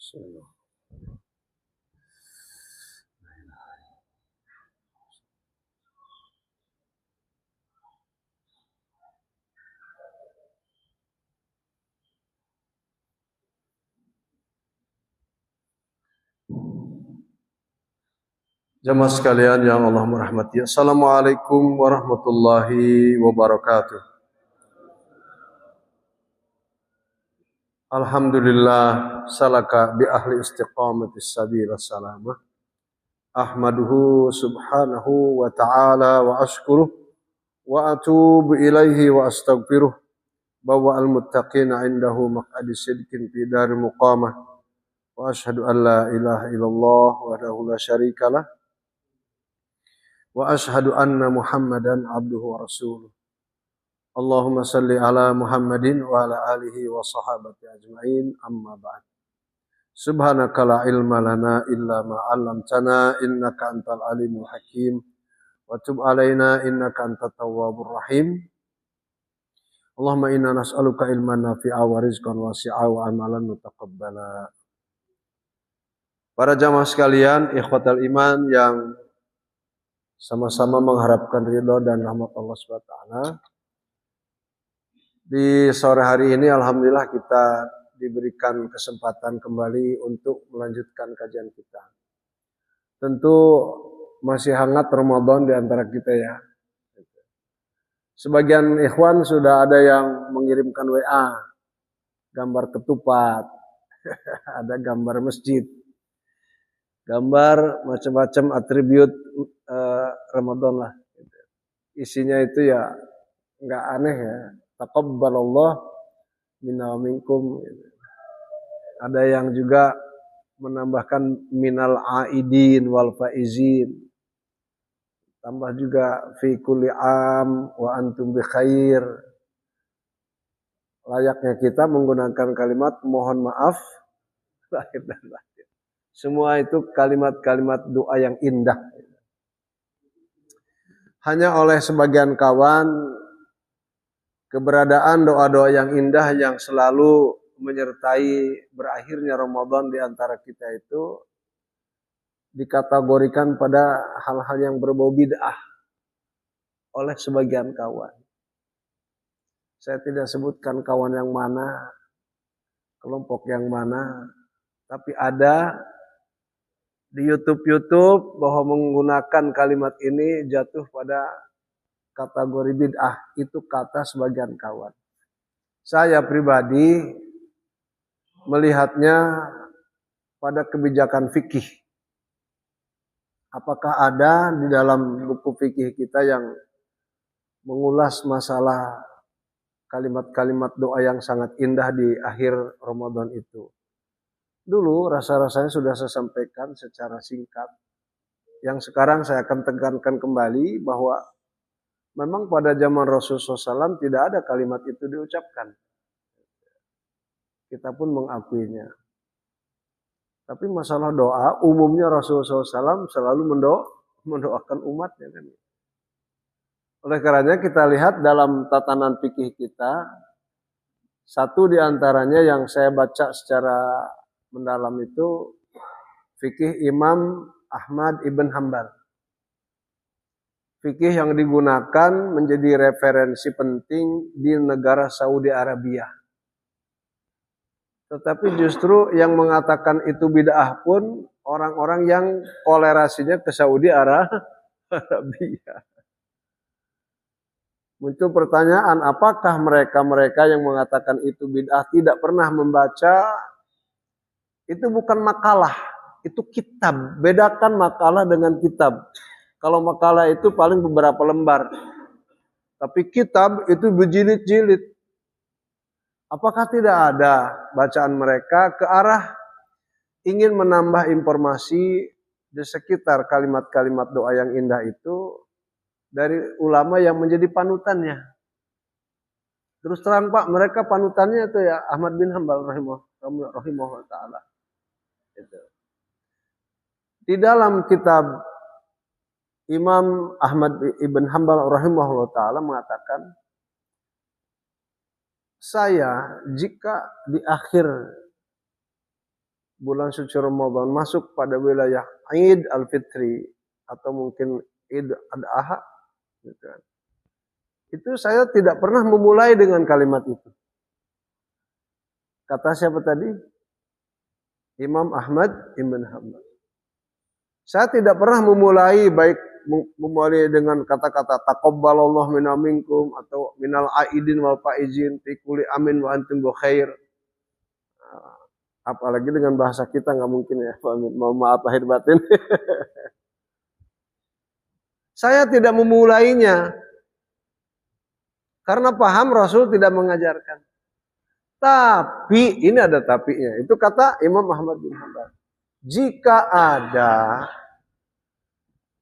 Bismillah. Jamaah sekalian yang Allah merahmati. Assalamualaikum warahmatullahi wabarakatuh. Alhamdulillah salaka bi ahli istiqamatis sabila salamah. Ahmaduhu subhanahu wa ta'ala wa ashkuruh wa atubu ilaihi wa astaghfiruh. Bawa al-muttaqina indahu maq'adi sidqin fi dari muqamah. Wa ashhadu an la ilaha illallah wahdahu la syarikalah. Wa ashhadu anna Muhammadan abduhu wa rasuluh. Allahumma salli ala Muhammadin wa ala alihi wa sahabati ajma'in, amma ba'd. Subhanaka la ilma lana illa ma 'allamtana innaka antal alimul hakim wa tub alaina innaka antat tawwabur rahim. Allahumma inna nas'aluka ilman nafi'a wa rizqan wasi'a wa amalan mutaqabbala. Para jamaah sekalian, ikhwatal iman yang sama-sama mengharapkan ridho dan rahmat Allah Subhanahu wa taala. Di sore hari ini alhamdulillah kita diberikan kesempatan kembali untuk melanjutkan kajian kita. Tentu masih hangat Ramadan di antara kita ya. Sebagian ikhwan sudah ada yang mengirimkan WA, gambar ketupat, ada gambar masjid, gambar macam-macam atribut Ramadan lah. Isinya itu ya nggak aneh ya. Taqabbalallah minna wa minkum. Ada yang juga menambahkan minal aidin wal faizin. Tambah juga fi kulli am wa antum bi khair. Layaknya kita menggunakan kalimat mohon maaf lahir dan batin. Semua itu kalimat-kalimat doa yang indah. Hanya oleh sebagian kawan keberadaan doa-doa yang indah yang selalu menyertai berakhirnya Ramadan di antara kita itu dikategorikan pada hal-hal yang berbau bid'ah oleh sebagian kawan. Saya tidak sebutkan kawan yang mana, kelompok yang mana, tapi ada di YouTube bahwa menggunakan kalimat ini jatuh pada kategori bid'ah. Itu kata sebagian kawan. Saya pribadi melihatnya pada kebijakan fikih. Apakah ada di dalam buku fikih kita yang mengulas masalah kalimat-kalimat doa yang sangat indah di akhir Ramadan itu? Dulu rasa-rasanya sudah saya sampaikan secara singkat. Yang sekarang saya akan tekankan kembali bahwa memang pada zaman Rasulullah SAW tidak ada kalimat itu diucapkan. Kita pun mengakuinya. Tapi masalah doa, umumnya Rasulullah SAW selalu mendoakan umatnya. Kan? Oleh karenanya kita lihat dalam tatanan fikih kita, satu di antaranya yang saya baca secara mendalam itu, fikih Imam Ahmad ibn Hanbal. Fikih yang digunakan menjadi referensi penting di negara Saudi Arabia. Tetapi justru yang mengatakan itu bid'ah pun orang-orang yang kolerasinya ke Saudi Arabia. Muncul pertanyaan, apakah mereka-mereka yang mengatakan itu bid'ah tidak pernah membaca? Itu bukan makalah, itu kitab. Bedakan makalah dengan kitab. Kalau makalah itu paling beberapa lembar. Tapi kitab itu berjilid-jilid. Apakah tidak ada bacaan mereka ke arah ingin menambah informasi di sekitar kalimat-kalimat doa yang indah itu dari ulama yang menjadi panutannya? Terus terang Pak, mereka panutannya itu ya Ahmad bin Hanbal rahimahullah ta'ala. Di dalam kitab Imam Ahmad ibn Hanbal rahimahullah ta'ala mengatakan, saya jika di akhir bulan suci Ramadan masuk pada wilayah Id al-Fitri atau mungkin Id al-Adha, gitu kan. Itu saya tidak pernah memulai dengan kalimat itu. Kata siapa tadi? Imam Ahmad ibn Hanbal. Saya tidak pernah memulai dengan kata-kata taqabbalallahu minna minkum atau minal aidin wal faizin fi kulli amin wa antum bi khair. Apalagi dengan bahasa kita nggak mungkin ya. Mohon maaf lahir batin. Saya tidak memulainya karena paham Rasul tidak mengajarkan. Tapi, ini ada tapinya. Itu kata Imam Ahmad bin Hanbal. Jika ada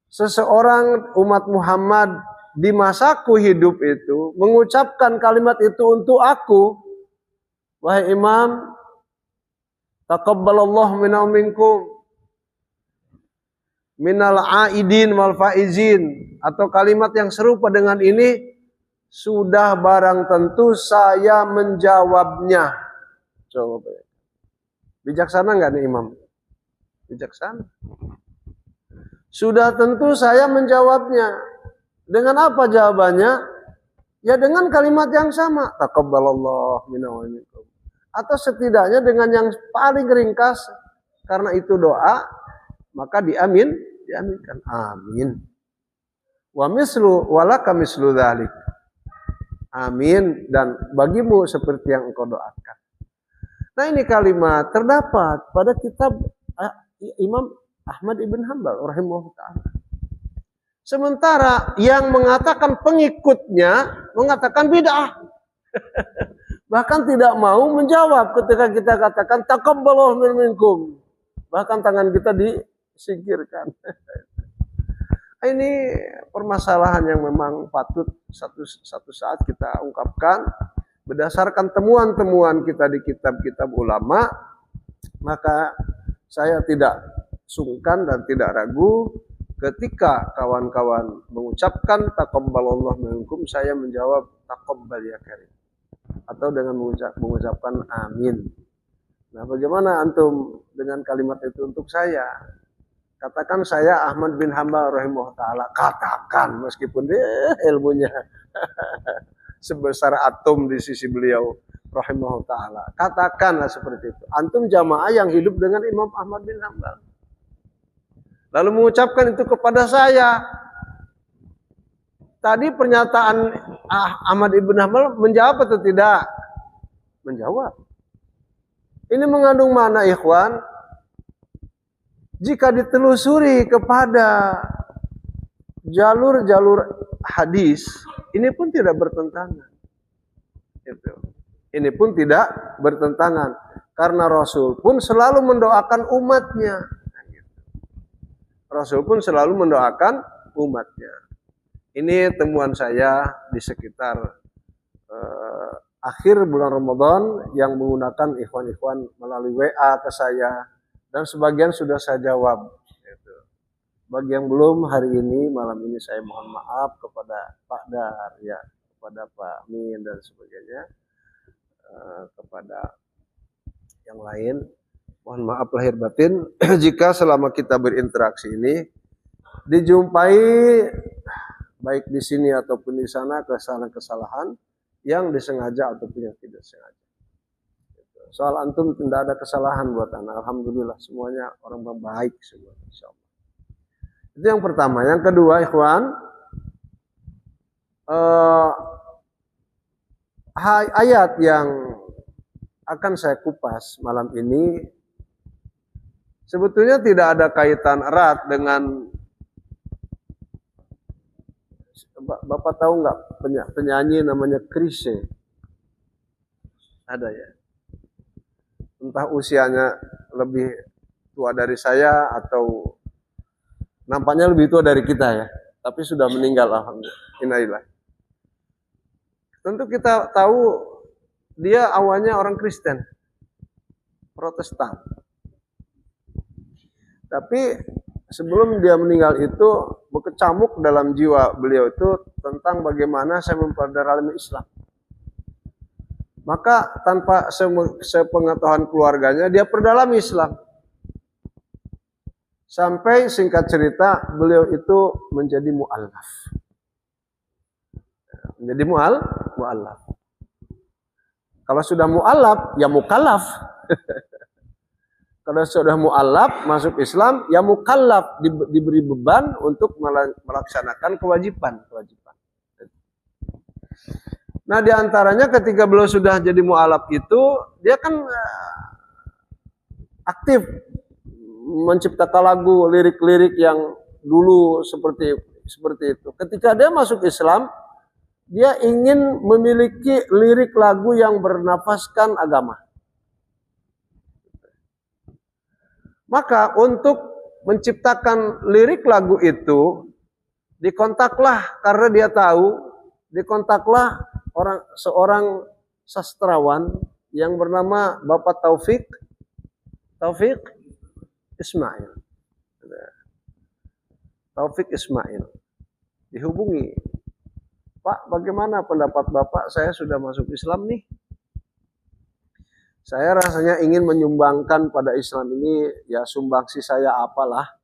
seseorang umat Muhammad di masaku hidup itu mengucapkan kalimat itu untuk aku, wahai Imam, taqabbalallahu minna minkum minal aidin wal faizin, atau kalimat yang serupa dengan ini, sudah barang tentu saya menjawabnya. Coba. Bijaksana nggak nih Imam? Bijaksana. Sudah tentu saya menjawabnya. Dengan apa jawabannya? Ya dengan kalimat yang sama. Taqabbalallahu minna wa minkum. Atau setidaknya dengan yang paling ringkas. Karena itu doa, maka diaminkan. Amin. Wa mislu walaka mislu dzalik. Amin, dan bagimu seperti yang engkau doakan. Nah, ini kalimat terdapat pada kitab Imam Ahmad ibn Hanbal rahimahullah ta'ala. Sementara yang mengatakan pengikutnya mengatakan bid'ah. Bahkan tidak mau menjawab ketika kita katakan taqabbalallahu minkum. Bahkan tangan kita disingkirkan. Ini permasalahan yang memang patut satu saat kita ungkapkan berdasarkan temuan-temuan kita di kitab-kitab ulama. Maka saya tidak sungkan dan tidak ragu ketika kawan-kawan mengucapkan taqabbalallahu minkum, saya menjawab taqabbal ya karim, atau dengan mengucapkan amin. Nah, bagaimana antum dengan kalimat itu untuk saya? Katakan saya Ahmad bin Hanbal rahimahullah ta'ala. Katakan meskipun ilmunya sebesar atom di sisi beliau rahimahullah ta'ala. Katakanlah seperti itu. Antum jamaah yang hidup dengan Imam Ahmad bin Hanbal. Lalu mengucapkan itu kepada saya. Tadi pernyataan Ahmad bin Hanbal menjawab atau tidak? Menjawab. Ini mengandung mana ikhwan? Jika ditelusuri kepada jalur-jalur hadis, ini pun tidak bertentangan. Ini pun tidak bertentangan. Karena Rasul pun selalu mendoakan umatnya. Rasul pun selalu mendoakan umatnya. Ini temuan saya di sekitar akhir bulan Ramadan yang menggunakan ikhwan-ikhwan melalui WA ke saya. Dan sebagian sudah saya jawab. Bagi yang belum, hari ini, malam ini saya mohon maaf kepada Pak Dar, ya, kepada Pak Min dan sebagainya, kepada yang lain. Mohon maaf lahir batin jika selama kita berinteraksi ini dijumpai baik di sini ataupun di sana kesalahan-kesalahan yang disengaja ataupun yang tidak sengaja. Soal antum tidak ada kesalahan buat anak. Alhamdulillah semuanya orang baik semua, insyaallah. Itu yang pertama. Yang kedua, ikhwan, ayat yang akan saya kupas malam ini sebetulnya tidak ada kaitan erat dengan, Bapak tahu nggak penyanyi namanya Chrisye? Ada ya? Entah usianya lebih tua dari saya atau nampaknya lebih tua dari kita ya, tapi sudah meninggal alhamdulillah. Tentu kita tahu dia awalnya orang Kristen, Protestan. Tapi sebelum dia meninggal itu berkecamuk dalam jiwa beliau itu tentang bagaimana saya mempelajari Islam. Maka tanpa sepengetahuan keluarganya dia perdalam Islam. Sampai singkat cerita beliau itu menjadi mu'allaf. Menjadi mu'allaf. Kalau sudah mu'allaf, ya mukallaf. Kalau sudah mu'allaf, masuk Islam, ya mukallaf, diberi beban untuk melaksanakan kewajiban. Nah, diantaranya ketika beliau sudah jadi mu'allaf itu, dia kan aktif menciptakan lagu, lirik-lirik yang dulu seperti itu. Ketika dia masuk Islam, dia ingin memiliki lirik lagu yang bernafaskan agama. Maka untuk menciptakan lirik lagu itu, dikontaklah karena dia tahu, dikontaklah seorang sastrawan yang bernama Bapak Taufik Ismail. Taufik Ismail. Dihubungi. Pak, bagaimana pendapat Bapak? Saya sudah masuk Islam nih. Saya rasanya ingin menyumbangkan pada Islam ini, ya sumbangsi saya apalah.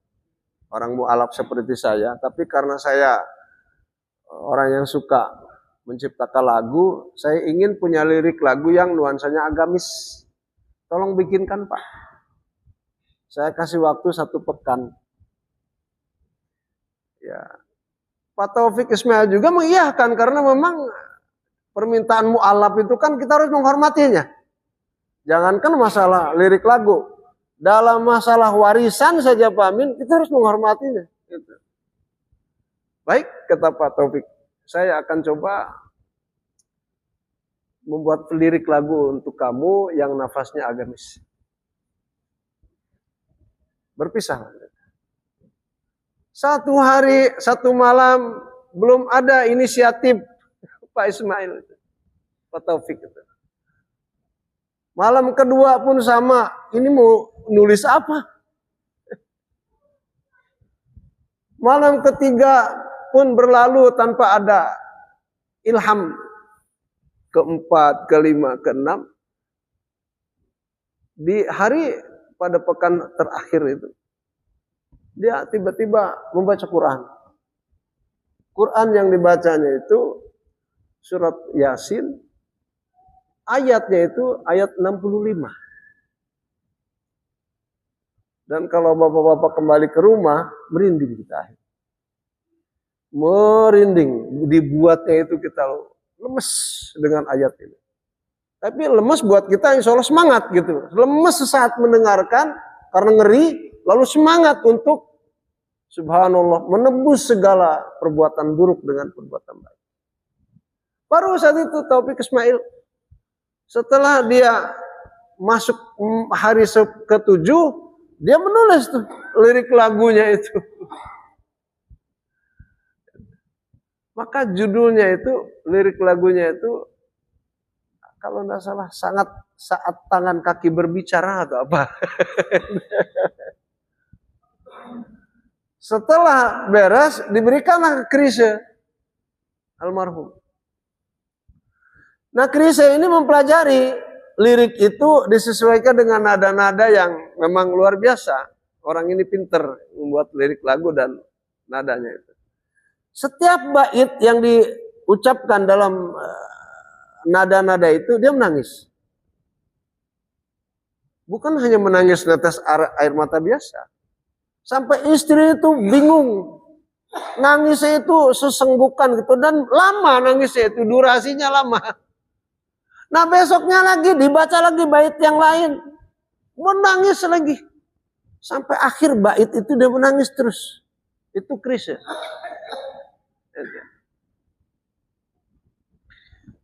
Orang mu'alaf seperti saya. Tapi karena saya orang yang suka menciptakan lagu, saya ingin punya lirik lagu yang nuansanya agamis. Tolong bikinkan, Pak. Saya kasih waktu 1 pekan. Ya, Pak Taufik Ismail juga mengiyakan karena memang permintaan mu'alaf itu kan kita harus menghormatinya. Jangankan masalah lirik lagu, dalam masalah warisan saja Pak Amin kita harus menghormatinya. Gitu. Baik, kata Pak Taufik, saya akan coba membuat lirik lagu untuk kamu yang nafasnya agamis. Berpisah. 1 hari, 1 malam belum ada inisiatif Pak Ismail, Pak Taufik itu. Malam kedua pun sama, ini mau nulis apa? Malam ketiga pun berlalu tanpa ada ilham. Keempat, kelima, keenam. Di hari pada pekan terakhir itu, dia tiba-tiba membaca Quran. Quran yang dibacanya itu surat Yasin, ayatnya itu ayat 65. Dan kalau bapak-bapak kembali ke rumah, merinding kita. Merinding, dibuatnya itu kita lemes dengan ayat ini. Tapi lemes buat kita insya Allah semangat gitu. Lemes sesaat mendengarkan karena ngeri, lalu semangat untuk subhanallah menebus segala perbuatan buruk dengan perbuatan baik. Baru saat itu Taufik Ismail, setelah dia masuk hari ke-7, dia menulis tuh lirik lagunya itu. Maka judulnya itu, lirik lagunya itu, kalau tidak salah, sangat saat tangan kaki berbicara atau apa. Setelah beres, diberikanlah ke Krisye almarhum. Nah, Krisye ini mempelajari lirik itu disesuaikan dengan nada-nada yang memang luar biasa. Orang ini pinter membuat lirik lagu dan nadanya itu. Setiap bait yang diucapkan dalam nada-nada itu, dia menangis. Bukan hanya menangis netes air mata biasa. Sampai istri itu bingung. Nangisnya itu sesenggukan gitu. Dan lama nangisnya itu, durasinya lama. Nah besoknya lagi dibaca lagi bait yang lain. Menangis lagi. Sampai akhir bait itu dia menangis terus. Itu Krisye.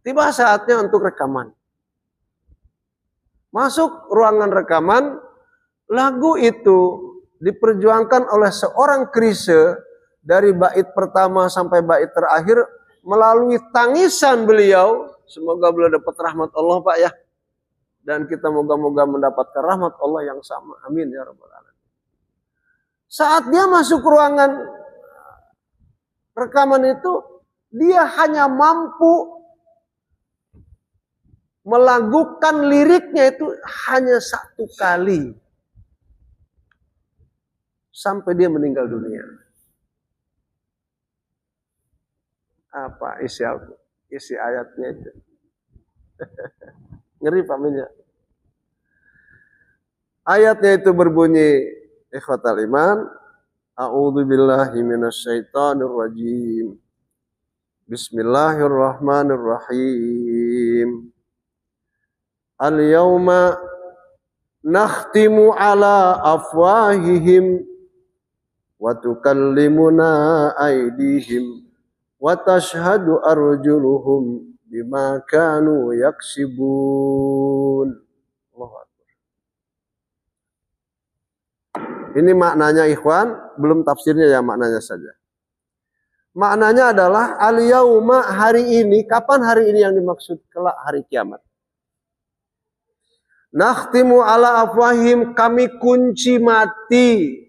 Tiba saatnya untuk rekaman. Masuk ruangan rekaman, lagu itu diperjuangkan oleh seorang Krisye dari bait pertama sampai bait terakhir melalui tangisan beliau. Semoga beliau dapat rahmat Allah Pak ya. Dan kita moga-moga mendapatkan rahmat Allah yang sama. Amin ya rabbal alamin. Saat dia masuk ruangan rekaman itu, dia hanya mampu melakukan liriknya itu hanya 1 kali. sampai dia meninggal dunia. Apa isi ayatnya itu? Ngeri Pak Min ya. Ayatnya itu berbunyi, ikhwatal iman, a'udzu billahi minasyaitonir rajim. Bismillahirrahmanirrahim. Al-yauma nakhtimu ala afwahihim wa tukallimuna aydihim wa tashhadu arjuluhum bima kanu yaksibun. Allahu Akbar. Ini maknanya ikhwan, belum tafsirnya ya, maknanya saja. Maknanya adalah al-yauma, hari ini. Kapan hari ini yang dimaksud? Kelak hari kiamat. Nakhtimu ala afwahim, kami kunci mati,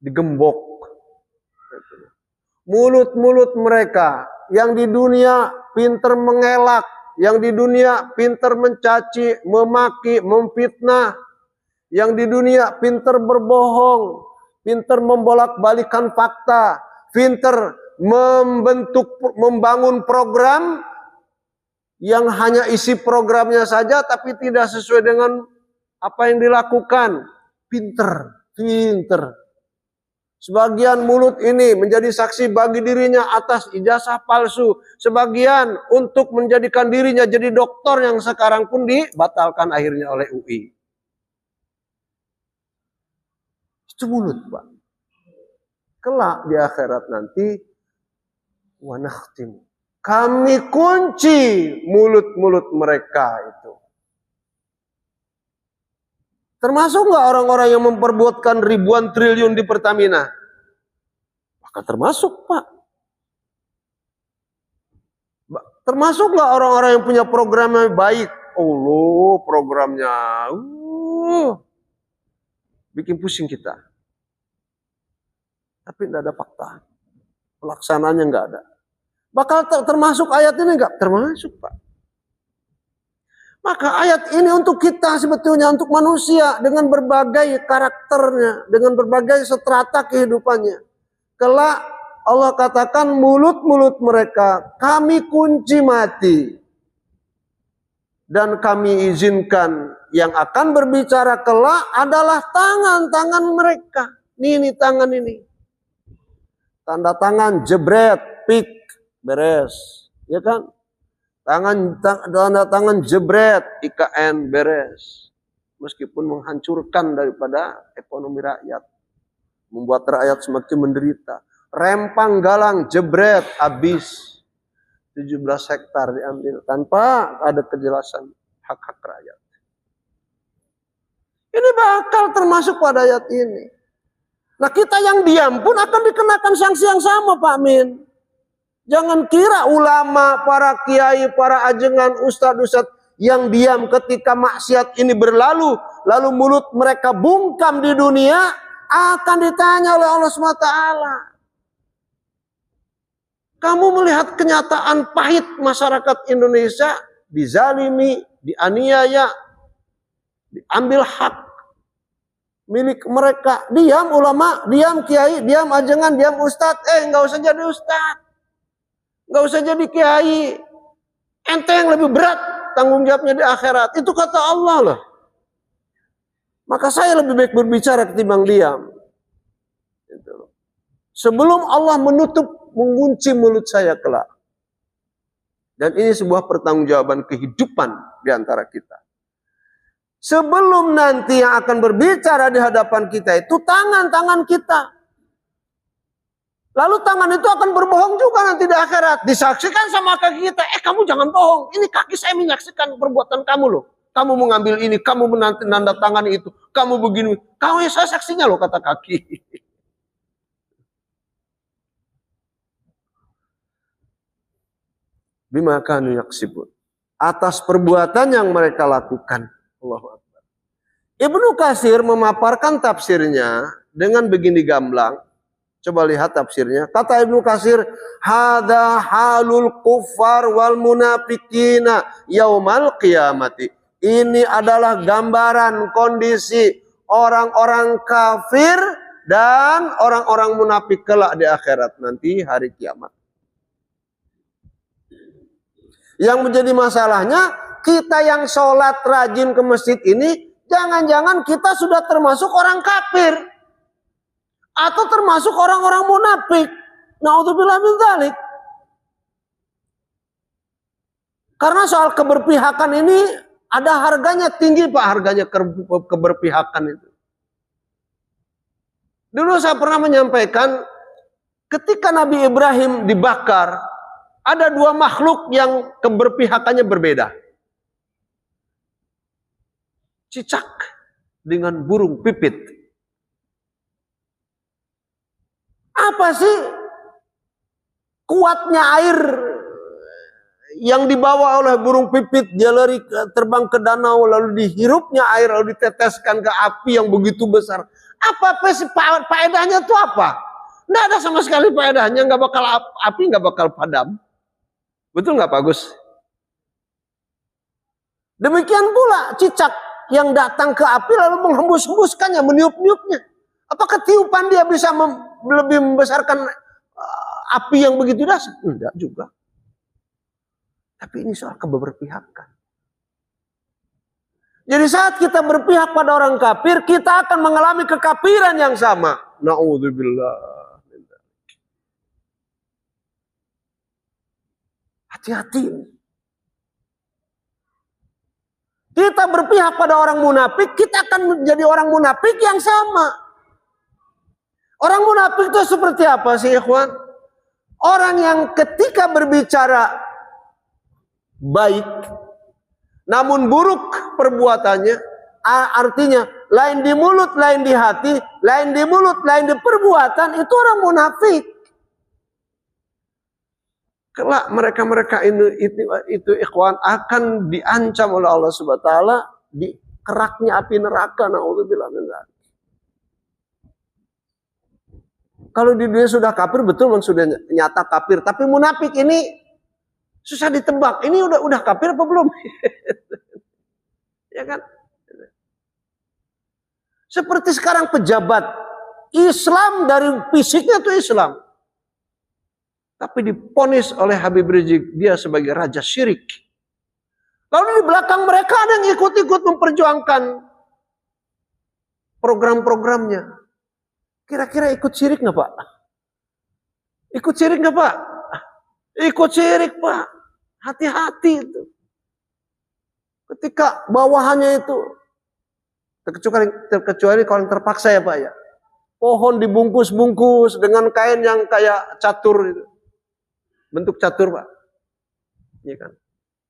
digembok mulut-mulut mereka yang di dunia pinter mengelak, yang di dunia pinter mencaci, memaki, memfitnah, yang di dunia pinter berbohong, pinter membolak-balikan fakta, pinter membangun program yang hanya isi programnya saja tapi tidak sesuai dengan apa yang dilakukan. Pinter. Sebagian mulut ini menjadi saksi bagi dirinya atas ijazah palsu. Sebagian untuk menjadikan dirinya jadi doktor yang sekarang pun dibatalkan akhirnya oleh UI. Itu mulut, Pak. Kelak di akhirat nanti, wa nakhtimu, kami kunci mulut-mulut mereka itu. Termasuk nggak orang-orang yang memperbuatkan ribuan triliun di Pertamina? Maka termasuk, Pak. Termasuk nggak orang-orang yang punya programnya baik? Allah, programnya bikin pusing kita. Tapi tidak ada fakta. Pelaksanaannya nggak ada. Bakal termasuk ayat ini nggak? Termasuk, Pak. Maka ayat ini untuk kita sebetulnya, untuk manusia dengan berbagai karakternya, dengan berbagai strata kehidupannya. Kelak Allah katakan mulut-mulut mereka kami kunci mati. Dan kami izinkan yang akan berbicara kelak adalah tangan-tangan mereka. Ini tangan ini. Tanda tangan jebret, pik, beres. Ya kan? Tanda tangan jebret, IKN, beres. Meskipun menghancurkan daripada ekonomi rakyat. Membuat rakyat semakin menderita. Rempang galang, jebret, habis. 17 hektar diambil tanpa ada kejelasan hak-hak rakyat. Ini bakal termasuk pada ayat ini. Nah, kita yang diam pun akan dikenakan sanksi yang sama, Pak Min. Jangan kira ulama, para kiai, para ajengan, ustadz-ustadz yang diam ketika maksiat ini berlalu, lalu mulut mereka bungkam di dunia, akan ditanya oleh Allah SWT. Kamu melihat kenyataan pahit masyarakat Indonesia, dizalimi, dianiaya, diambil hak milik mereka. Diam ulama, diam kiai, diam ajengan, diam ustadz. Nggak usah jadi ustadz. Nggak usah jadi kiai. Ente yang lebih berat tanggung jawabnya di akhirat. Itu kata Allah loh. Maka saya lebih baik berbicara ketimbang diam. Sebelum Allah mengunci mulut saya kelak. Dan ini sebuah pertanggungjawaban kehidupan di antara kita. Sebelum nanti yang akan berbicara di hadapan kita itu tangan-tangan kita. Lalu tangan itu akan berbohong juga nanti di akhirat. Disaksikan sama kaki kita. Kamu jangan bohong. Ini kaki saya menyaksikan perbuatan kamu loh. Kamu mengambil ini, kamu menanda tangan itu. Kamu begini. Kamu yang saya saksinya loh, kata kaki. Bima kanu yaksibun. Atas perbuatan yang mereka lakukan. Allahu Akbar. Ibnu Katsir memaparkan tafsirnya dengan begini gamblang. Coba lihat tafsirnya. Kata Ibnu Katsir, hadza halul kuffar wal munafiqina yaumal qiyamati. Ini adalah gambaran kondisi orang-orang kafir dan orang-orang munafik kelak di akhirat nanti hari kiamat. Yang menjadi masalahnya, kita yang sholat rajin ke masjid ini, jangan-jangan kita sudah termasuk orang kafir atau termasuk orang-orang munafik. Na'udzubillah min dzalik. Karena soal keberpihakan ini ada harganya tinggi, Pak, harganya keberpihakan itu. Dulu saya pernah menyampaikan, ketika Nabi Ibrahim dibakar, ada dua makhluk yang keberpihakannya berbeda. Cicak dengan burung pipit. Apa sih kuatnya air yang dibawa oleh burung pipit, dia lari terbang ke danau, lalu dihirupnya air, lalu diteteskan ke api yang begitu besar. Apa faedahnya itu apa? Nggak ada sama sekali faedahnya, nggak bakal api nggak bakal padam. Betul nggak Pak Agus? Demikian pula cicak yang datang ke api lalu menghembus-hembuskannya, meniup-niupnya. Apakah tiupan dia bisa lebih membesarkan api yang begitu dahsyat? Enggak juga. Tapi ini soal keberpihakan. Jadi saat kita berpihak pada orang kafir, kita akan mengalami kekafiran yang sama. Na'udzubillah. Hati-hati. Kita berpihak pada orang munafik, kita akan menjadi orang munafik yang sama. Orang munafik itu seperti apa sih, ikhwan? Orang yang ketika berbicara baik, namun buruk perbuatannya, artinya lain di mulut, lain di hati, lain di mulut, lain di perbuatan, itu orang munafik. Kelak mereka itu ikhwan akan diancam oleh Allah Subhanahu wa taala di keraknya api neraka. Naudzubillah min dzalik. Kalau di dunia sudah kafir, betul memang sudah nyata kafir, tapi munafik ini susah ditebak. Ini udah kafir apa belum? Ya kan? Seperti sekarang pejabat Islam, dari fisiknya itu Islam, tapi diponis oleh Habib Rizik dia sebagai raja syirik. Lalu di belakang mereka ada yang ikut-ikut memperjuangkan program-programnya. Kira-kira ikut syirik nggak Pak? Ikut syirik nggak Pak? Ikut syirik Pak. Hati-hati itu. Ketika bawahannya itu, terkecuali kalau yang terpaksa ya Pak ya, pohon dibungkus-bungkus dengan kain yang kayak catur itu. Bentuk catur Pak. Iya kan?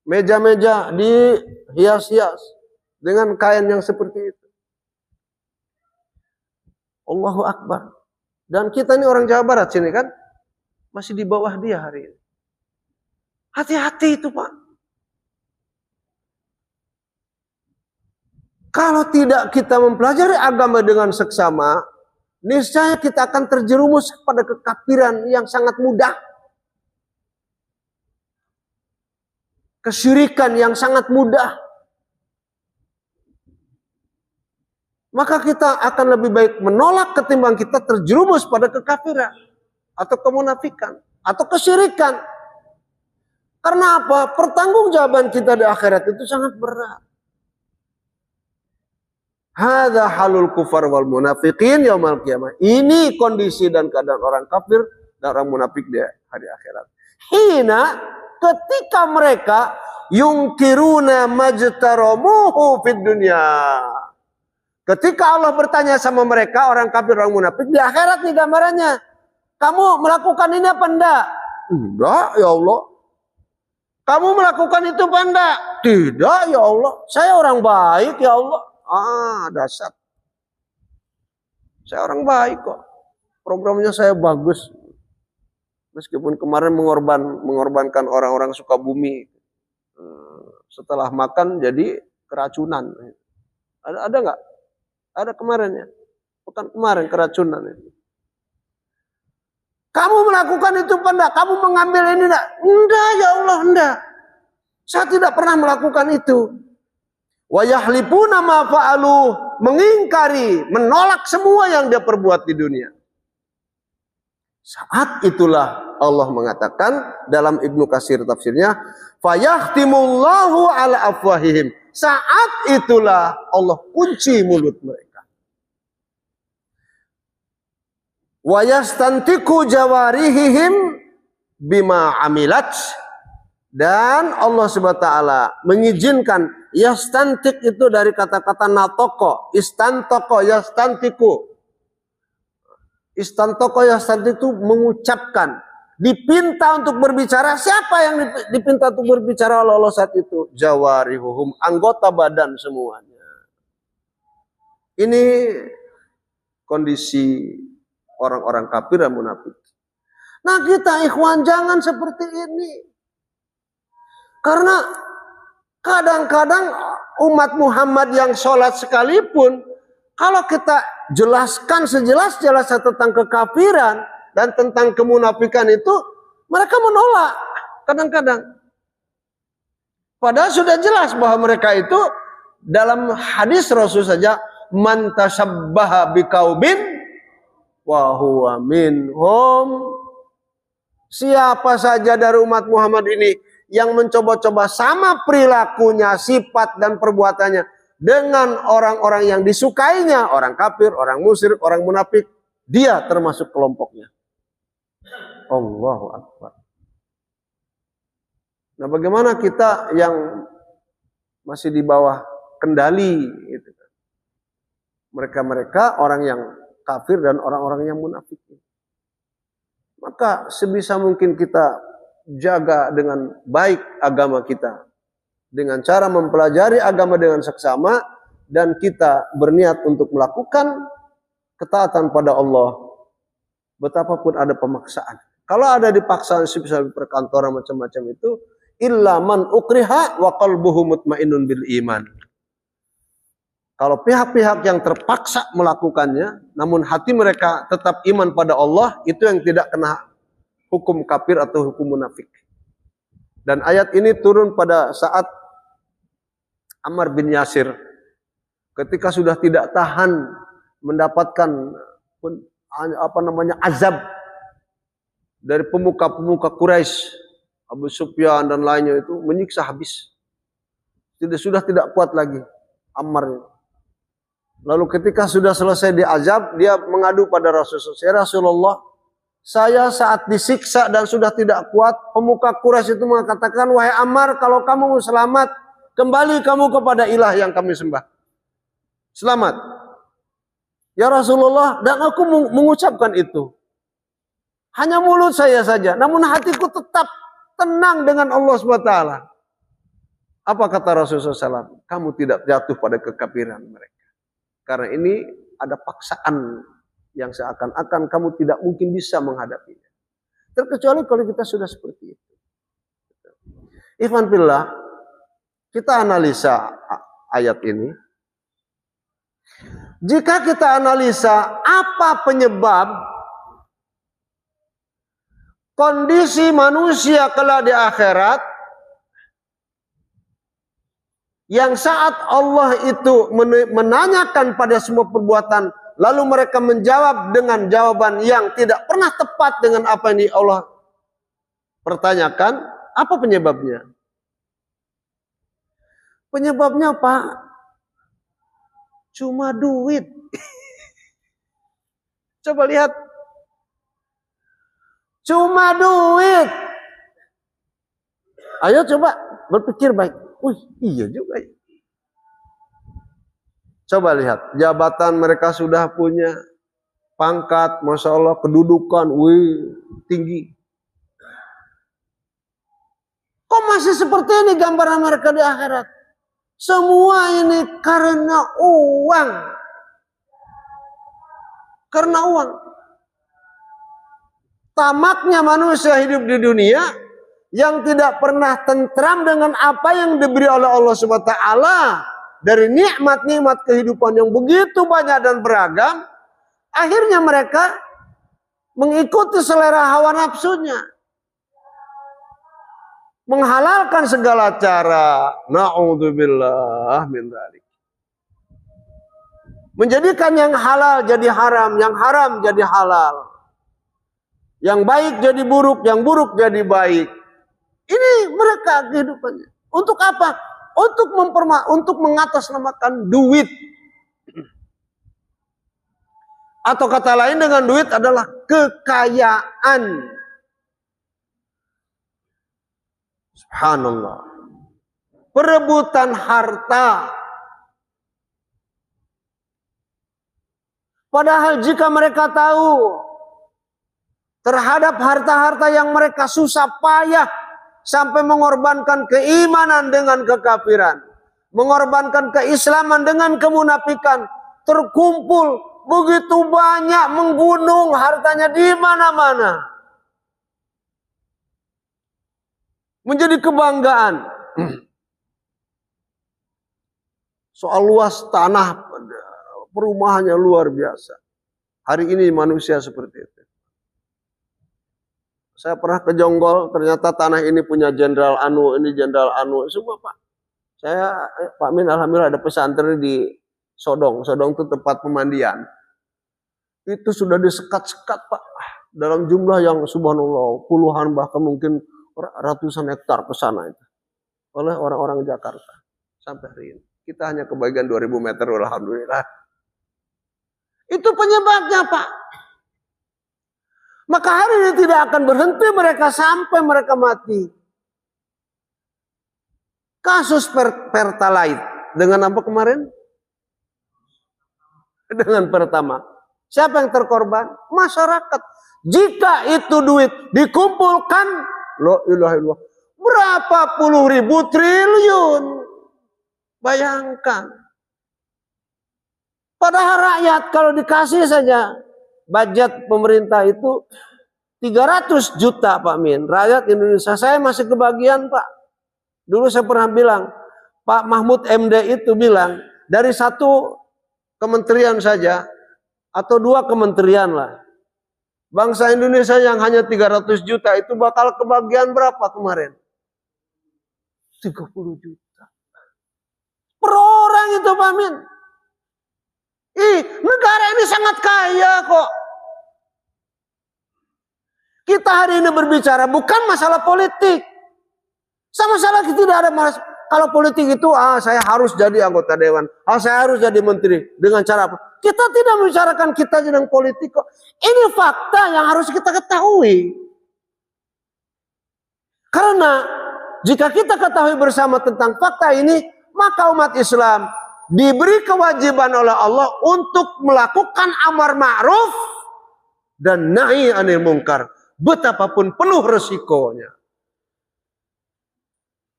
Meja-meja dihias-hias dengan kain yang seperti itu. Allahu Akbar. Dan kita ini orang Jawa Barat sini kan, masih di bawah dia hari ini. Hati-hati itu Pak. Kalau tidak kita mempelajari agama dengan seksama, niscaya kita akan terjerumus pada kekafiran yang sangat mudah. Kesyirikan yang sangat mudah. Maka kita akan lebih baik menolak ketimbang kita terjerumus pada kekafiran atau kemunafikan atau kesyirikan. Karena apa? Pertanggungjawaban kita di akhirat itu sangat berat. Hadza halul kufar wal munafiqin yaumil qiyamah. Ini kondisi dan keadaan orang kafir dan orang munafik di hari akhirat. Hina, ketika mereka yungkiruna majtaramuhu fid dunya. Ketika Allah bertanya sama mereka, orang kafir, orang munafik, di akhirat nih gambarannya. Kamu melakukan ini apa enggak? Enggak, ya Allah. Kamu melakukan itu apa enggak? Tidak, ya Allah. Saya orang baik, ya Allah. Dasar. Saya orang baik kok. Programnya saya bagus. Meskipun kemarin mengorbankan orang-orang Sukabumi. Setelah makan jadi keracunan. Ada enggak? Ada kemarinnya. Bukan kemarin keracunan itu. Kamu melakukan itu apa enggak? Kamu mengambil ini enggak? Enggak ya Allah, enggak. Saya tidak pernah melakukan itu. Wa yahlifuna ma fa'alu mengingkari, menolak semua yang dia perbuat di dunia. Saat itulah Allah mengatakan dalam Ibnu Katsir tafsirnya, fayahtimullahu ala afwahihim. Saat itulah Allah kunci mulut mereka. Wa yastantiku jawarihihim bima amilat. Dan Allah Subhanahu wa taala mengizinkan, yastantik itu dari kata-kata natoko, istantoko yastantiku. Istantoko yastantik itu mengucapkan, dipinta untuk berbicara. Siapa yang dipinta untuk berbicara oleh Allah saat itu? Jawarihuhum, anggota badan semuanya. Ini kondisi orang-orang kafir dan munafik. Nah kita ikhwan jangan seperti ini. Karena kadang-kadang umat Muhammad yang sholat sekalipun, kalau kita jelaskan sejelas-jelasnya tentang kekafiran dan tentang kemunafikan itu, mereka menolak kadang-kadang. Padahal sudah jelas bahwa mereka itu dalam hadis Rasul saja, man tashabbaha biqaumin wa huwa minhum. Siapa saja dari umat Muhammad ini yang mencoba-coba sama perilakunya, sifat dan perbuatannya dengan orang-orang yang disukainya, orang kafir, orang musyrik, orang munafik, dia termasuk kelompoknya. Allahu Akbar. Nah, bagaimana kita yang masih di bawah kendali gitu. Mereka-mereka orang yang kafir dan orang-orang yang munafik. Maka sebisa mungkin kita jaga dengan baik agama kita. Dengan cara mempelajari agama dengan seksama dan kita berniat untuk melakukan ketaatan pada Allah. Betapapun ada pemaksaan. Kalau ada dipaksaan sebisa perkantoran macam-macam itu, illa man ukriha wa qalbuhu mutmainnun bil iman. Kalau pihak-pihak yang terpaksa melakukannya, namun hati mereka tetap iman pada Allah, itu yang tidak kena hukum kafir atau hukum munafik. Dan ayat ini turun pada saat Ammar bin Yasir ketika sudah tidak tahan mendapatkan azab dari pemuka-pemuka Quraisy, Abu Sufyan dan lainnya itu menyiksa habis. Sudah tidak kuat lagi Ammar. Lalu ketika sudah selesai diazab, dia mengadu pada Rasulullah, "Ya Rasulullah, saya saat disiksa dan sudah tidak kuat, pemuka Quraisy itu mengatakan, wahai Ammar, kalau kamu mau selamat, kembali kamu kepada ilah yang kami sembah. Selamat." Ya Rasulullah, dan aku mengucapkan itu. Hanya mulut saya saja, namun hatiku tetap tenang dengan Allah SWT. Apa kata Rasulullah SAW? Kamu tidak jatuh pada kekafiran mereka. Karena ini ada paksaan yang seakan-akan kamu tidak mungkin bisa menghadapinya. Terkecuali kalau kita sudah seperti itu. Ikhwan fillah, kita analisa ayat ini. Jika kita analisa apa penyebab kondisi manusia kelak di akhirat, yang saat Allah itu menanyakan pada semua perbuatan, lalu mereka menjawab dengan jawaban yang tidak pernah tepat dengan apa yang Allah pertanyakan, apa penyebabnya? Penyebabnya apa? Cuma duit. Coba lihat. Cuma duit. Ayo coba berpikir baik. Wih, iya juga ya. Coba lihat, jabatan mereka sudah punya, pangkat, Masya Allah, kedudukan, wih, tinggi. Kok masih seperti ini gambaran mereka di akhirat? Semua ini karena uang. Karena uang. Tamaknya manusia hidup di dunia yang tidak pernah tentram dengan apa yang diberi oleh Allah SWT dari nikmat-nikmat kehidupan yang begitu banyak dan beragam, akhirnya mereka mengikuti selera hawa nafsunya, menghalalkan segala cara. Na'udzubillah min dzalik. Menjadikan yang halal jadi haram, yang haram jadi halal. Yang baik jadi buruk, yang buruk jadi baik. Ini mereka kehidupannya. Untuk apa? Untuk mengatasnamakan duit. Atau kata lain dengan duit adalah kekayaan. Subhanallah. Perebutan harta. Padahal jika mereka tahu terhadap harta-harta yang mereka susah payah sampai mengorbankan keimanan dengan kekafiran, mengorbankan keislaman dengan kemunafikan, terkumpul begitu banyak menggunung hartanya di mana-mana. Menjadi kebanggaan. Soal luas tanah perumahannya luar biasa. Hari ini manusia seperti itu. Saya pernah ke Jonggol, ternyata tanah ini punya Jenderal Anu, ini Jenderal Anu, semua Pak. Pak Min, alhamdulillah ada pesantren di Sodong. Sodong itu tempat pemandian. Itu sudah disekat-sekat Pak, dalam jumlah yang subhanallah, puluhan bahkan mungkin ratusan hektar ke sana itu. Oleh orang-orang Jakarta. Sampai hari ini. Kita hanya kebagian 2000 meter, alhamdulillah. Itu penyebabnya Pak. Maka hari ini tidak akan berhenti mereka sampai mereka mati. Kasus Pertalite. Dengan apa kemarin? Dengan Pertama. Siapa yang terkorban? Masyarakat. Jika itu duit dikumpulkan, la ilaha illallah, berapa puluh ribu triliun. Bayangkan. Padahal rakyat kalau dikasih saja budget pemerintah itu 300 juta Pak Min. Rakyat Indonesia, saya masih kebagian Pak. Dulu saya pernah bilang, Pak Mahmud MD itu bilang, dari satu kementerian saja, atau 2 kementerian lah. Bangsa Indonesia yang hanya 300 juta itu bakal kebagian berapa kemarin? 30 juta. Per orang itu Pak Min. Negara ini sangat kaya kok. Kita hari ini berbicara bukan masalah politik. Sama sekali tidak ada masalah. Kalau politik itu, saya harus jadi anggota dewan. Saya harus jadi menteri. Dengan cara apa? Kita tidak membicarakan kita sedang politik kok. Ini fakta yang harus kita ketahui. Karena jika kita ketahui bersama tentang fakta ini, maka umat Islam diberi kewajiban oleh Allah untuk melakukan amar ma'ruf dan nahi anil munkar. Betapapun penuh resikonya.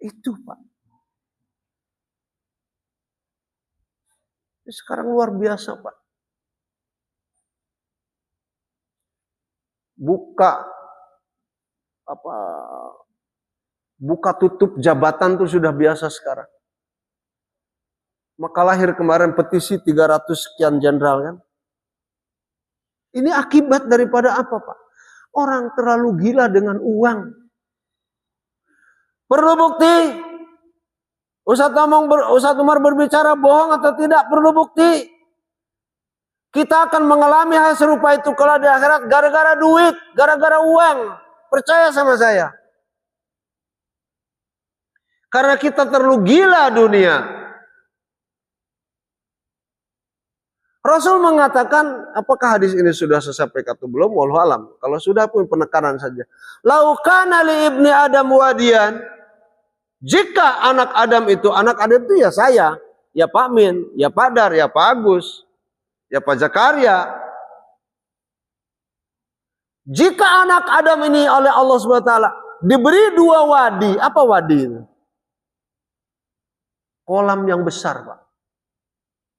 Itu Pak. Sekarang luar biasa Pak. Buka tutup jabatan itu sudah biasa sekarang. Maka lahir kemarin petisi 300 sekian jenderal kan. Ini akibat daripada apa Pak? Orang terlalu gila dengan uang. Perlu bukti? Ustadz Umar berbicara bohong atau tidak? Perlu bukti. Kita akan mengalami hal serupa itu kalau di akhirat gara-gara duit, gara-gara uang. Percaya sama saya. Karena kita terlalu gila dunia. Rasul mengatakan, apakah hadis ini sudah saya sampaikan atau belum? Wallahu alam. Kalau sudah pun penekanan saja. Laukana li ibni Adam wadiyan. Jika anak Adam itu ya saya, ya Pak Min, ya Pak Dar, ya Pak Agus, ya Pak Zakaria. Jika anak Adam ini oleh Allah SWT diberi 2 wadi, apa wadi itu? Kolam yang besar Pak.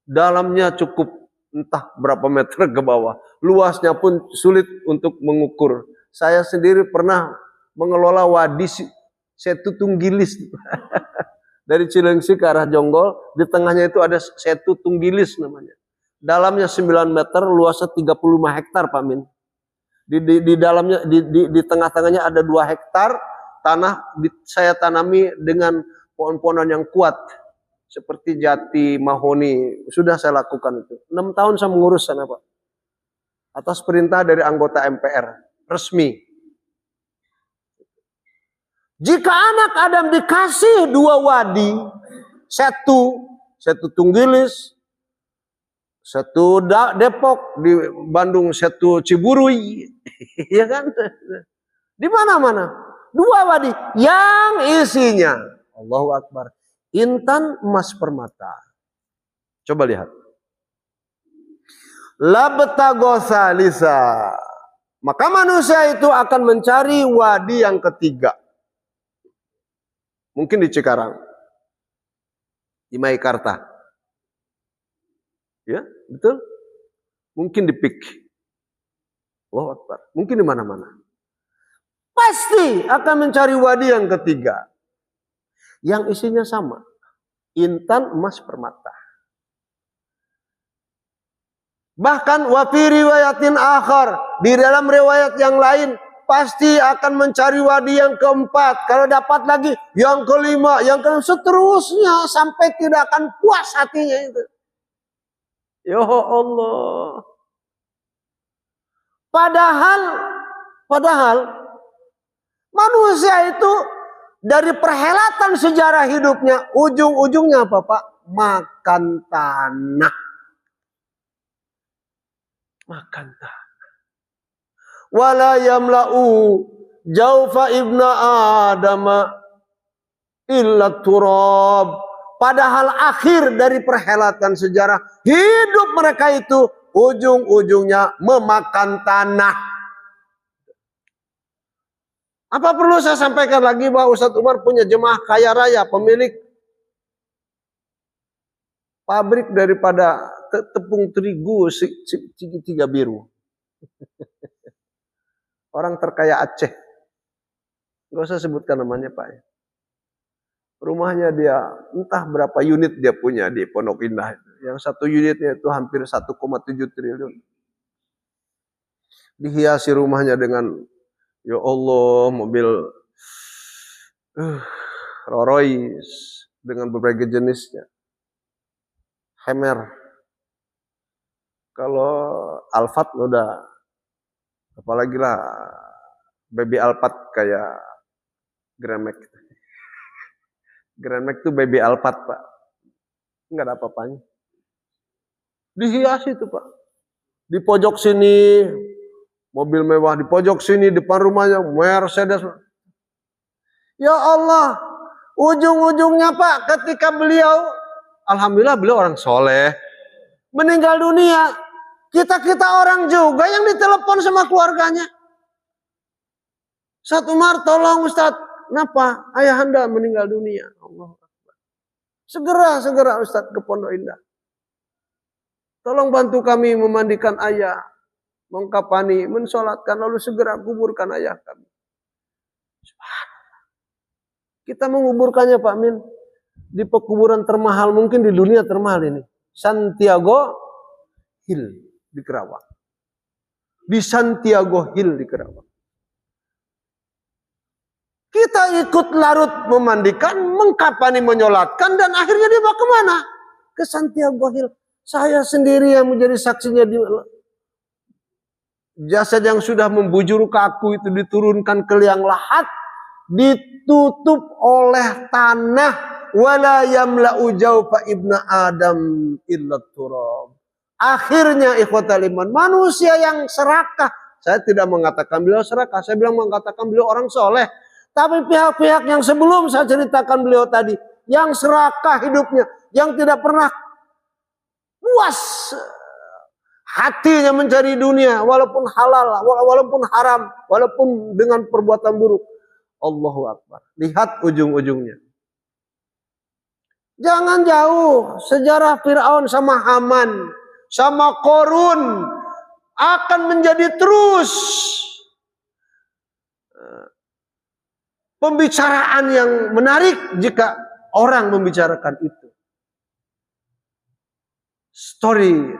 Dalamnya cukup entah berapa meter ke bawah. Luasnya pun sulit untuk mengukur. Saya sendiri pernah mengelola wadi Setu Tunggilis. Dari Cilengsi ke arah Jonggol, di tengahnya itu ada Setu Tunggilis namanya. Dalamnya 9 meter, luasnya 35 hektar Pak Min. Di dalamnya, di tengah-tengahnya ada 2 hektar tanah saya tanami dengan pohon-pohonan yang kuat. seperti Jati, Mahoni, sudah saya lakukan itu. 6 tahun saya mengurus sana Pak. Atas perintah dari anggota MPR, resmi. Jika anak Adam dikasih 2 wadi, satu Tunggilis, satu Depok, di Bandung satu Ciburui, ya kan? Di mana-mana 2 wadi yang isinya, Allahu Akbar, intan emas permata. Coba lihat. Labtagosa lisa. Maka manusia itu akan mencari wadi yang ketiga. Mungkin di Cikarang, di Maikarta. Ya, betul? Mungkin di Pik. Allahu Akbar. Mungkin di mana-mana. Pasti akan mencari wadi yang ketiga. Yang isinya sama. Intan emas permata. Bahkan wafi riwayatin akhar, di dalam riwayat yang lain, pasti akan mencari wadi yang keempat. Kalau dapat lagi, yang kelima, yang kelima, seterusnya sampai tidak akan puas hatinya itu. Ya Allah. Padahal manusia itu dari perhelatan sejarah hidupnya, ujung-ujungnya apa Pak? Makan tanah. Makan tanah. Wala yamla'u jaufa ibna Adam illa turab. Padahal akhir dari perhelatan sejarah hidup mereka itu ujung-ujungnya memakan tanah. Apa perlu saya sampaikan lagi bahwa Ustadz Umar punya jemaah kaya raya, pemilik pabrik daripada tepung terigu segitiga biru. Orang terkaya Aceh. Gak usah sebutkan namanya Pak. Rumahnya dia entah berapa unit dia punya di Pondok Indah. Yang satu unitnya itu hampir 1,7 triliun. Dihiasi rumahnya dengan, ya Allah, mobil Rolls Royce dengan berbagai jenisnya. Hammer. Kalau Alphard udah, apalagi lah baby Alphard kayak Grand Max. Grand Max itu baby Alphard Pak. Enggak ada apa-apanya. Dihiasi itu Pak. Di pojok sini mobil mewah, di pojok sini depan rumahnya Mercedes. Ya Allah, ujung-ujungnya Pak, ketika beliau, alhamdulillah beliau orang soleh, meninggal dunia, kita orang juga yang ditelepon sama keluarganya. Ustadz Umar, tolong Ustadz, kenapa ayahanda meninggal dunia? Allah. Segera Ustadz ke Pondok Indah. Tolong bantu kami memandikan ayah, mengkapani, mensolatkan, lalu segera kuburkan ayah kami. Kita menguburkannya Pak Min di pekuburan termahal mungkin di dunia termahal ini, Santiago Hill di Kerawang. Di Santiago Hill di Kerawang. Kita ikut larut memandikan, mengkapani, menyolatkan, dan akhirnya dibawa kemana? Ke Santiago Hill. Saya sendiri yang menjadi saksinya. Jasad yang sudah membujur kaku itu diturunkan ke liang lahat, ditutup oleh tanah. Wala yamla'u jawfa ibna Adam illa turab. Akhirnya ikhwatal iman, manusia yang serakah. Saya tidak mengatakan beliau serakah, saya bilang mengatakan beliau orang soleh. Tapi pihak-pihak yang sebelum saya ceritakan beliau tadi, yang serakah hidupnya, yang tidak pernah puas hatinya mencari dunia, walaupun halal, walaupun haram, walaupun dengan perbuatan buruk. Allahu Akbar. Lihat ujung-ujungnya. Jangan jauh, sejarah Fir'aun sama Haman, sama Korun akan menjadi terus pembicaraan yang menarik jika orang membicarakan itu. Story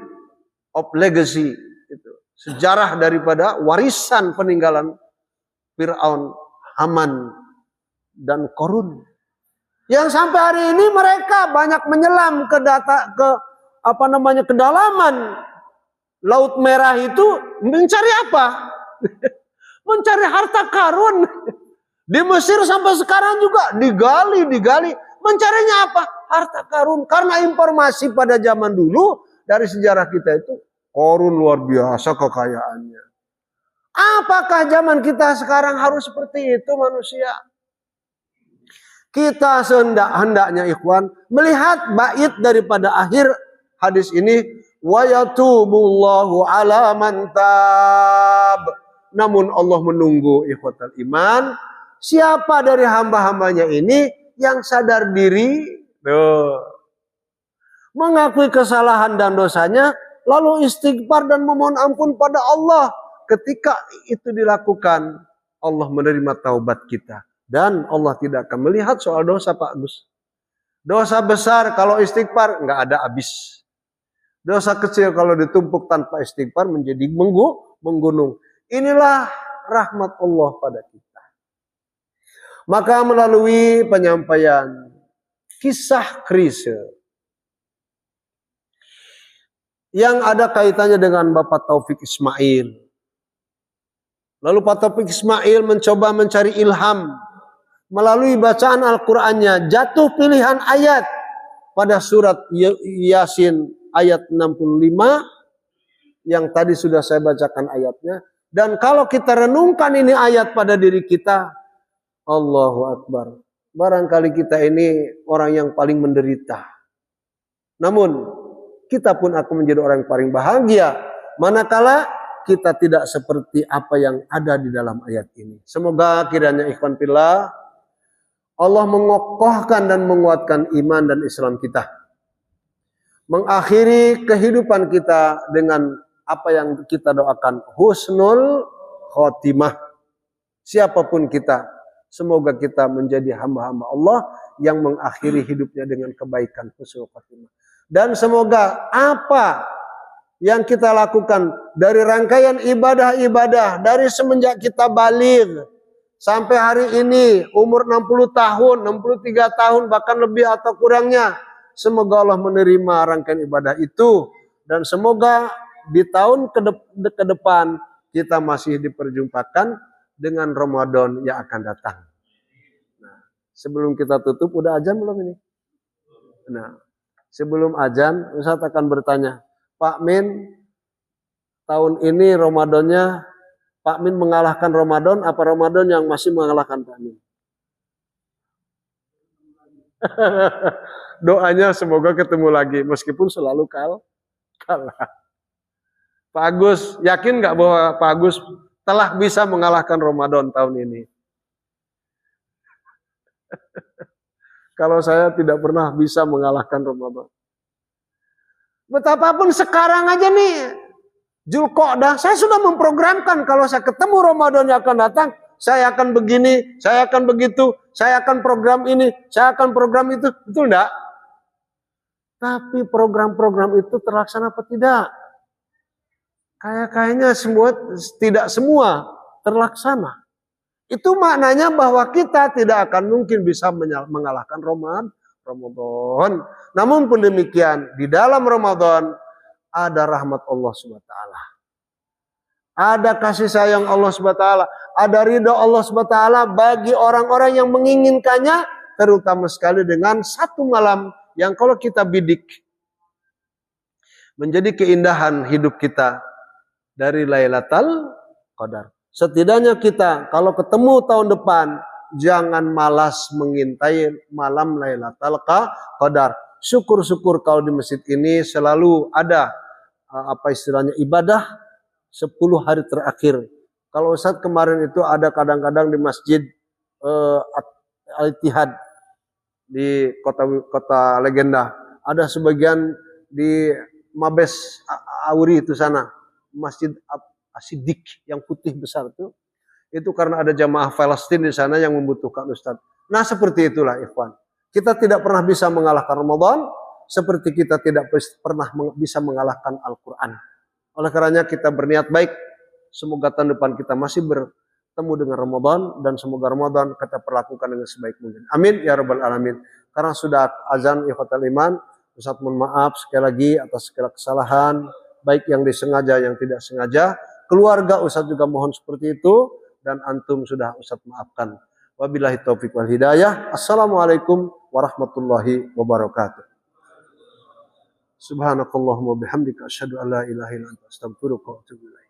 of legacy itu. Sejarah daripada warisan peninggalan Fir'aun, Haman, dan Korun. Yang sampai hari ini mereka banyak menyelam ke kedalaman Laut Merah itu mencari apa? Mencari harta karun. Di Mesir sampai sekarang juga digali. Mencarinya apa? Harta karun. Karena informasi pada zaman dulu dari sejarah kita itu korun luar biasa kekayaannya. Apakah zaman kita sekarang harus seperti itu manusia? Kita hendaknya ikhwan melihat bait daripada akhir hadis ini, wa yatubullahu ala man tab. Namun Allah menunggu ikhwatal iman, siapa dari hamba-hambanya ini yang sadar diri, mengakui kesalahan dan dosanya, lalu istighfar dan memohon ampun pada Allah. Ketika itu dilakukan, Allah menerima taubat kita. Dan Allah tidak akan melihat soal dosa, Pak Gus. Dosa besar kalau istighfar nggak ada habis. Dosa kecil kalau ditumpuk tanpa istighfar menjadi menggunung. Inilah rahmat Allah pada kita. Maka melalui penyampaian kisah Krise yang ada kaitannya dengan Bapak Taufik Ismail. Lalu Pak Taufik Ismail mencoba mencari ilham melalui bacaan Al-Qur'annya, jatuh pilihan ayat pada surat Yasin ayat 65 yang tadi sudah saya bacakan ayatnya. Dan kalau kita renungkan ini ayat pada diri kita, Allahu Akbar, barangkali kita ini orang yang paling menderita. Namun kita pun akan menjadi orang yang paling bahagia manakala kita tidak seperti apa yang ada di dalam ayat ini. Semoga kiranya ikhwan fillah Allah mengokohkan dan menguatkan iman dan Islam kita. Mengakhiri kehidupan kita dengan apa yang kita doakan, husnul khotimah. Siapapun kita, semoga kita menjadi hamba-hamba Allah yang mengakhiri hidupnya dengan kebaikan, husnul khotimah. Dan semoga apa yang kita lakukan dari rangkaian ibadah-ibadah dari semenjak kita baligh sampai hari ini, umur 60 tahun, 63 tahun, bahkan lebih atau kurangnya. Semoga Allah menerima rangkaian ibadah itu. Dan semoga di tahun ke depan kita masih diperjumpakan dengan Ramadan yang akan datang. Nah, sebelum kita tutup, udah azan belum ini? Nah, sebelum azan, Ustaz akan bertanya, Pak Min, tahun ini Ramadannya Pak Min mengalahkan Ramadan, apa Ramadan yang masih mengalahkan Pak Min? Doanya semoga ketemu lagi, meskipun selalu kalah. Pak Agus, yakin nggak bahwa Pak Agus telah bisa mengalahkan Ramadan tahun ini? Kalau saya tidak pernah bisa mengalahkan Ramadan. Betapapun sekarang aja nih, Zulqa'dah, saya sudah memprogramkan kalau saya ketemu Ramadan yang akan datang, saya akan begini, saya akan begitu, saya akan program ini, saya akan program itu. Betul enggak? Tapi program-program itu terlaksana apa tidak? Kayaknya tidak semua terlaksana. Itu maknanya bahwa kita tidak akan mungkin bisa mengalahkan Ramadan. Namun pun demikian, di dalam Ramadan ada rahmat Allah SWT. Ada kasih sayang Allah SWT. Ada ridha Allah SWT bagi orang-orang yang menginginkannya. Terutama sekali dengan satu malam yang kalau kita bidik menjadi keindahan hidup kita dari Lailatul Qadar. Setidaknya kita kalau ketemu tahun depan, jangan malas mengintai malam Lailatul Qadar. Syukur-syukur kalau di masjid ini selalu ada ibadah 10 hari terakhir. Kalau Ustaz kemarin itu ada kadang-kadang di masjid Al-Ittihad di kota legenda, ada sebagian di Mabes Auri itu sana, Masjid As-Siddiq yang putih besar itu karena ada jamaah Palestina di sana yang membutuhkan Ustaz. Nah, seperti itulah ikhwan. Kita tidak pernah bisa mengalahkan Ramadan, seperti kita tidak pernah bisa mengalahkan Al-Quran. Oleh karenanya kita berniat baik, semoga tahun depan kita masih bertemu dengan Ramadan, dan semoga Ramadan kita perlakukan dengan sebaik mungkin. Amin ya rabbal alamin. Karena sudah azan ikhwatal iman, Ustaz mohon maaf sekali lagi atas segala kesalahan, baik yang disengaja yang tidak sengaja. Keluarga Ustaz juga mohon seperti itu, dan antum sudah Ustaz maafkan. Wabillahi taufiq wal hidayah. Assalamualaikum warahmatullahi wabarakatuh. Subhanakallahumma bihamdika asyhadu an la ilaha illa anta astaghfiruka wa atubu ilaik.